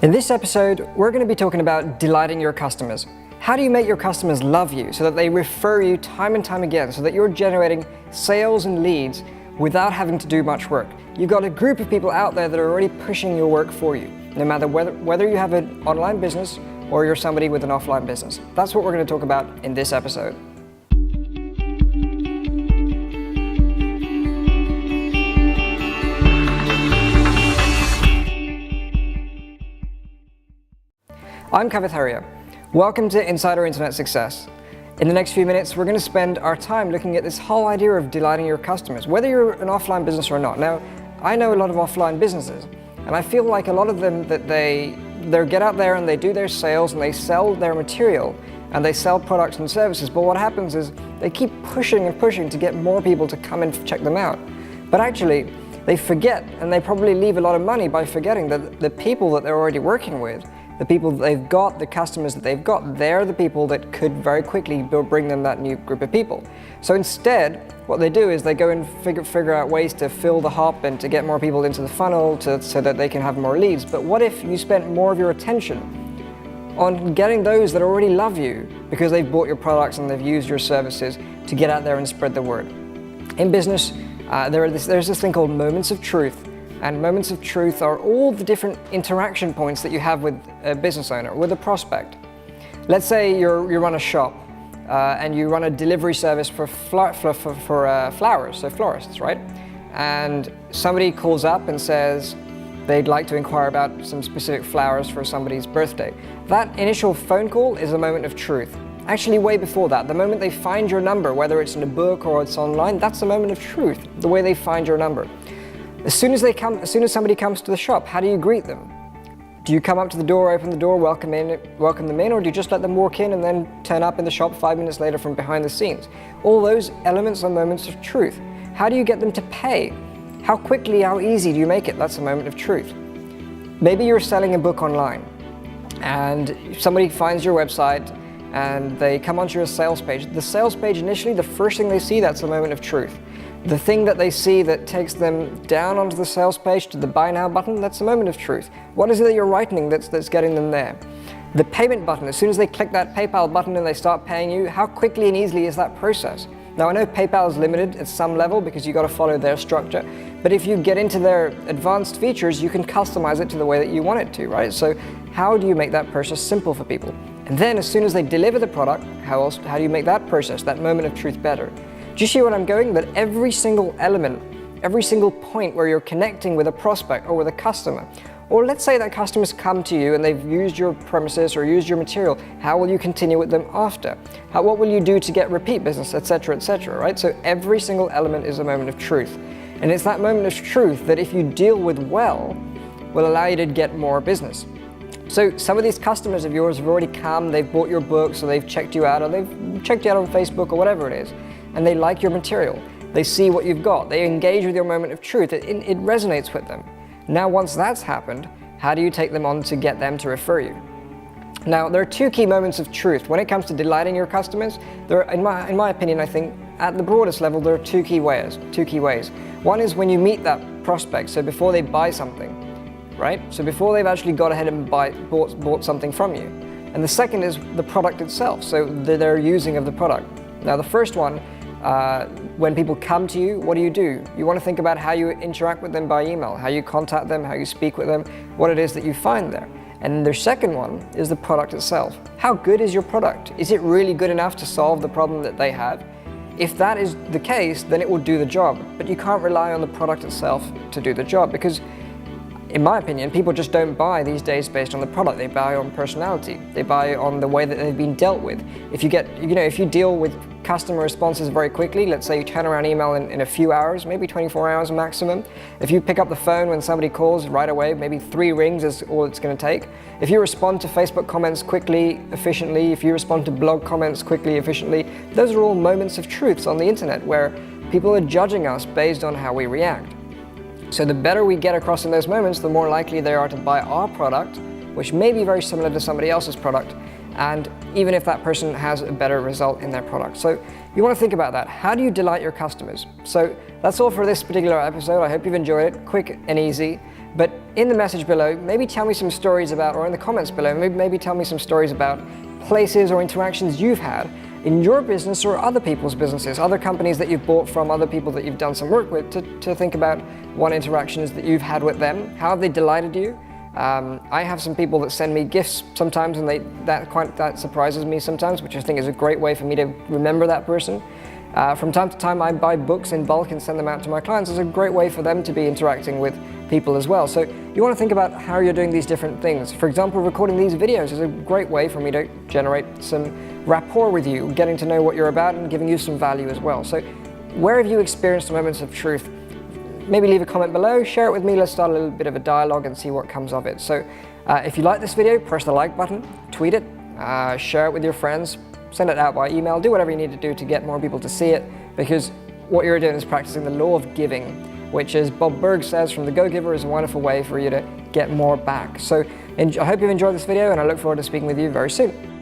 In this episode, we're going to be talking about delighting your customers. How do you make your customers love you so that they refer you time and time again, so that you're generating sales and leads without having to do much work? You've got a group of people out there that are already pushing your work for you, no matter whether you have an online business or you're somebody with an offline business. That's what we're going to talk about in this episode. I'm Kavith Hariya. Welcome to Insider Internet Success. In the next few minutes, we're going to spend our time looking at this whole idea of delighting your customers, whether you're an offline business or not. Now, I know a lot of offline businesses, and I feel like a lot of them that they get out there and they do their sales and they sell their material and they sell products and services, but what happens is they keep pushing and pushing to get more people to come and check them out. But actually, they forget, and they probably leave a lot of money by forgetting that the people that they're already working with, the people that they've got, the customers that they've got, they're the people that could very quickly bring them that new group of people. So instead, what they do is they go and figure out ways to fill the hop and to get more people into the funnel so that they can have more leads. But what if you spent more of your attention on getting those that already love you because they've bought your products and they've used your services to get out there and spread the word? In business, there's this thing called moments of truth. And moments of truth are all the different interaction points that you have with a business owner, with a prospect. Let's say you run a shop and you run a delivery service for flowers, so florists, right? And somebody calls up and says they'd like to inquire about some specific flowers for somebody's birthday. That initial phone call is a moment of truth. Actually, way before that, the moment they find your number, whether it's in a book or it's online, that's a moment of truth, the way they find your number. As soon as somebody comes to the shop, how do you greet them? Do you come up to the door, open the door, welcome them in, or do you just let them walk in and then turn up in the shop 5 minutes later from behind the scenes? All those elements are moments of truth. How do you get them to pay? How quickly, how easy do you make it? That's a moment of truth. Maybe you're selling a book online and somebody finds your website and they come onto your sales page. The sales page initially, the first thing they see, that's a moment of truth. The thing that they see that takes them down onto the sales page to the buy now button, that's a moment of truth. What is it that you're writing that's getting them there? The payment button, as soon as they click that PayPal button and they start paying you, how quickly and easily is that process? Now, I know PayPal is limited at some level because you've got to follow their structure, but if you get into their advanced features, you can customize it to the way that you want it to, right? So how do you make that process simple for people? And then as soon as they deliver the product, how do you make that process, that moment of truth, better? Do you see where I'm going? That every single element, every single point where you're connecting with a prospect or with a customer, or let's say that customers come to you and they've used your premises or used your material, how will you continue with them after? What will you do to get repeat business, etc., right? So every single element is a moment of truth. And it's that moment of truth that if you deal with well, will allow you to get more business. So some of these customers of yours have already come, they've bought your books, or they've checked you out, or they've checked you out on Facebook or whatever it is, and they like your material. They see what you've got. They engage with your moment of truth. It resonates with them. Now, once that's happened, how do you take them on to get them to refer you? Now, there are two key moments of truth. When it comes to delighting your customers, in my opinion, I think at the broadest level, there are two key ways. One is when you meet that prospect, so before they buy something, right? So before they've actually got ahead and bought something from you. And the second is the product itself, so their using of the product. Now, the first one, when people come to you, what do? You want to think about how you interact with them by email, how you contact them, how you speak with them, what it is that you find there. And the second one is the product itself. How good is your product? Is it really good enough to solve the problem that they have? If that is the case, then it will do the job. But you can't rely on the product itself to do the job because, in my opinion, people just don't buy these days based on the product. They buy on personality. They buy on the way that they've been dealt with. If you deal with customer responses very quickly, let's say you turn around email in a few hours, maybe 24 hours maximum. If you pick up the phone when somebody calls right away, maybe 3 rings is all it's going to take. If you respond to Facebook comments quickly, efficiently, if you respond to blog comments quickly, efficiently, those are all moments of truths on the internet where people are judging us based on how we react. So the better we get across in those moments, the more likely they are to buy our product, which may be very similar to somebody else's product, and even if that person has a better result in their product. So you want to think about that. How do you delight your customers? So that's all for this particular episode. I hope you've enjoyed it. Quick and easy. But in the message below, maybe tell me some stories about, or in the comments below, maybe tell me some stories about places or interactions you've had in your business or other people's businesses, other companies that you've bought from, other people that you've done some work with, to think about what interactions that you've had with them. How have they delighted you? I have some people that send me gifts sometimes, and that surprises me sometimes, which I think is a great way for me to remember that person. From time to time, I buy books in bulk and send them out to my clients. It's a great way for them to be interacting with people as well. So you want to think about how you're doing these different things. For example, recording these videos is a great way for me to generate some rapport with you, getting to know what you're about and giving you some value as well. So where have you experienced moments of truth? Maybe leave a comment below, share it with me, let's start a little bit of a dialogue and see what comes of it. So if you like this video, press the like button, tweet it, share it with your friends, send it out by email, do whatever you need to do to get more people to see it, because what you're doing is practicing the law of giving, which, as Bob Burg says from The Go-Giver, is a wonderful way for you to get more back. So I hope you've enjoyed this video, and I look forward to speaking with you very soon.